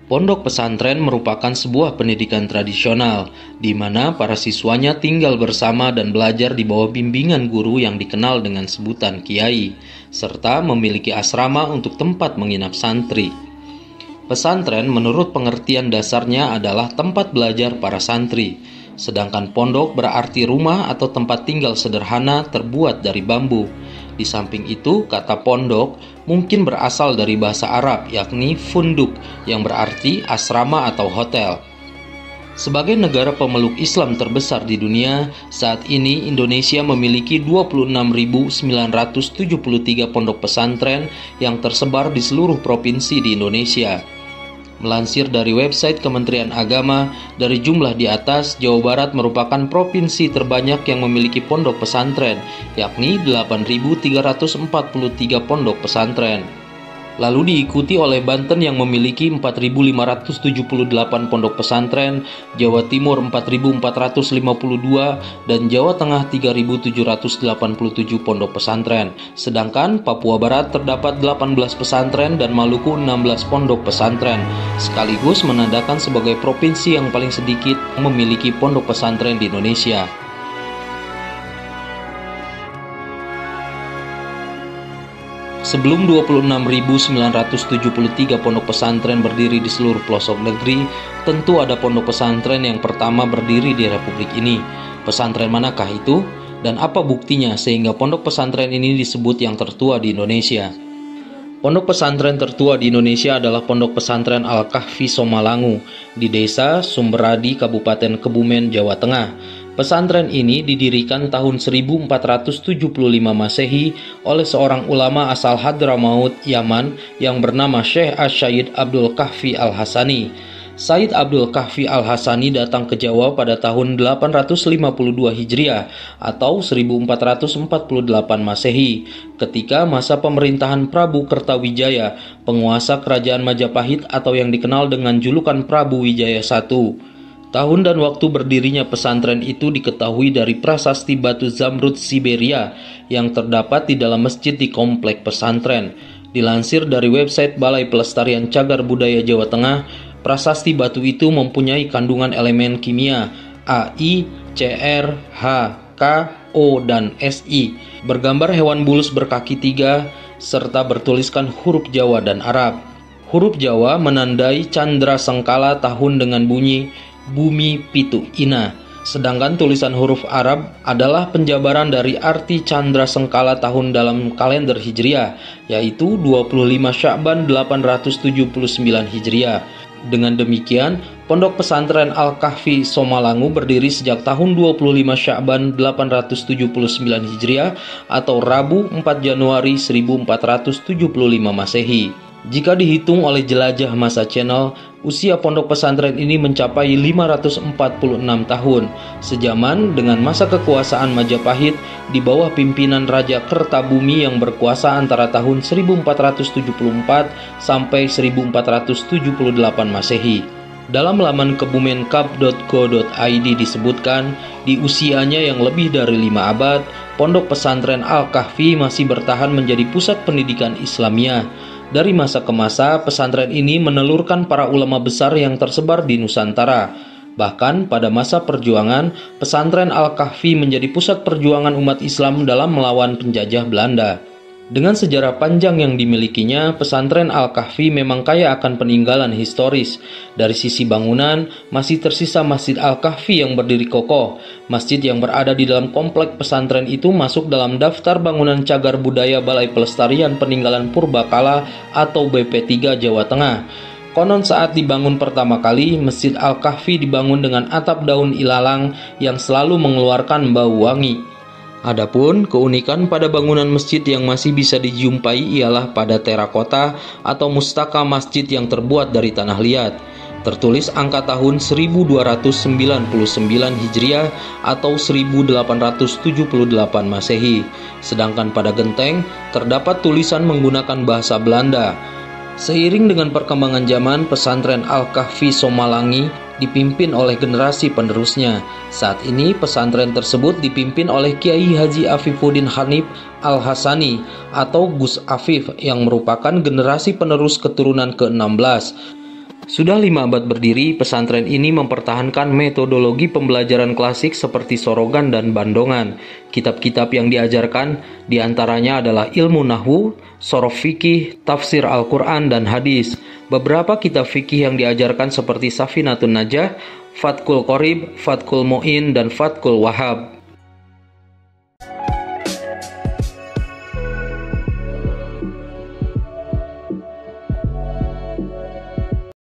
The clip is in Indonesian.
Pondok pesantren merupakan sebuah pendidikan tradisional, di mana para siswanya tinggal bersama dan belajar di bawah bimbingan guru yang dikenal dengan sebutan kiai, serta memiliki asrama untuk tempat menginap santri. Pesantren menurut pengertian dasarnya adalah tempat belajar para santri, sedangkan pondok berarti rumah atau tempat tinggal sederhana terbuat dari bambu. Di samping itu, kata pondok mungkin berasal dari bahasa Arab, yakni funduk, yang berarti asrama atau hotel. Sebagai negara pemeluk Islam terbesar di dunia, saat ini Indonesia memiliki 26.973 pondok pesantren yang tersebar di seluruh provinsi di Indonesia. Melansir dari website Kementerian Agama, dari jumlah di atas, Jawa Barat merupakan provinsi terbanyak yang memiliki pondok pesantren, yakni 8.343 pondok pesantren. Lalu diikuti oleh Banten yang memiliki 4.578 pondok pesantren, Jawa Timur 4.452, dan Jawa Tengah 3.787 pondok pesantren. Sedangkan Papua Barat terdapat 18 pesantren dan Maluku 16 pondok pesantren, sekaligus menandakan sebagai provinsi yang paling sedikit memiliki pondok pesantren di Indonesia. Sebelum 26.973 pondok pesantren berdiri di seluruh pelosok negeri, tentu ada pondok pesantren yang pertama berdiri di Republik ini. Pesantren manakah itu? Dan apa buktinya sehingga pondok pesantren ini disebut yang tertua di Indonesia? Pondok pesantren tertua di Indonesia adalah Pondok Pesantren Al-Kahfi Somalangu di Desa Sumberadi, Kabupaten Kebumen, Jawa Tengah. Pesantren ini didirikan tahun 1475 Masehi oleh seorang ulama asal Hadramaut, Yaman yang bernama Syekh Asy-Syaid Abdul Kahfi Al-Hasani. Said Abdul Kahfi Al-Hasani datang ke Jawa pada tahun 852 Hijriah atau 1448 Masehi ketika masa pemerintahan Prabu Kertawijaya, penguasa kerajaan Majapahit atau yang dikenal dengan julukan Prabu Wijaya I. Tahun dan waktu berdirinya pesantren itu diketahui dari prasasti batu Zamrud Siberia yang terdapat di dalam masjid di komplek pesantren. Dilansir dari website Balai Pelestarian Cagar Budaya Jawa Tengah, prasasti batu itu mempunyai kandungan elemen kimia Ai, Cr, H, K, O, dan Si, bergambar hewan bulus berkaki 3, serta bertuliskan huruf Jawa dan Arab. Huruf Jawa menandai Candra Sengkala tahun dengan bunyi Bumi Pitu Ina, sedangkan tulisan huruf Arab adalah penjabaran dari arti Candra Sengkala tahun dalam kalender Hijriah, yaitu 25 Sya'ban 879 Hijriah. Dengan demikian, Pondok Pesantren Al-Kahfi Somalangu berdiri sejak tahun 25 Sya'ban 879 Hijriah atau Rabu 4 Januari 1475 Masehi. Jika dihitung oleh jelajah masa channel, usia pondok pesantren ini mencapai 546 tahun, sejaman dengan masa kekuasaan Majapahit di bawah pimpinan Raja Kertabumi yang berkuasa antara tahun 1474 sampai 1478 Masehi. Dalam laman kebumenkab.go.id disebutkan, di usianya yang lebih dari 5 abad, Pondok Pesantren Al-Kahfi masih bertahan menjadi pusat pendidikan Islamiyah. Dari masa ke masa, pesantren ini menelurkan para ulama besar yang tersebar di Nusantara. Bahkan pada masa perjuangan, pesantren Al-Kahfi menjadi pusat perjuangan umat Islam dalam melawan penjajah Belanda. Dengan sejarah panjang yang dimilikinya, pesantren Al-Kahfi memang kaya akan peninggalan historis. Dari sisi bangunan, masih tersisa Masjid Al-Kahfi yang berdiri kokoh. Masjid yang berada di dalam komplek pesantren itu masuk dalam daftar bangunan cagar budaya Balai Pelestarian Peninggalan Purbakala atau BP3 Jawa Tengah. Konon saat dibangun pertama kali, Masjid Al-Kahfi dibangun dengan atap daun ilalang yang selalu mengeluarkan bau wangi. Adapun keunikan pada bangunan masjid yang masih bisa dijumpai ialah pada terakota atau mustaka masjid yang terbuat dari tanah liat. Tertulis angka tahun 1299 Hijriah atau 1878 Masehi. Sedangkan pada genteng terdapat tulisan menggunakan bahasa Belanda. Seiring dengan perkembangan zaman, pesantren Al-Kahfi Somalangi dipimpin oleh generasi penerusnya. Saat ini pesantren tersebut dipimpin oleh Kiai Haji Afifuddin Hanif Al-Hasani atau Gus Afif yang merupakan generasi penerus keturunan ke-16. Sudah 5 abad berdiri, pesantren ini mempertahankan metodologi pembelajaran klasik seperti sorogan dan bandongan. Kitab-kitab yang diajarkan diantaranya adalah ilmu nahwu, sorof fikih, tafsir Al-Quran, dan hadis. Beberapa kitab fikih yang diajarkan seperti Safinatun Najah, Fathul Qorib, Fathul Mu'in, dan Fathul Wahhab.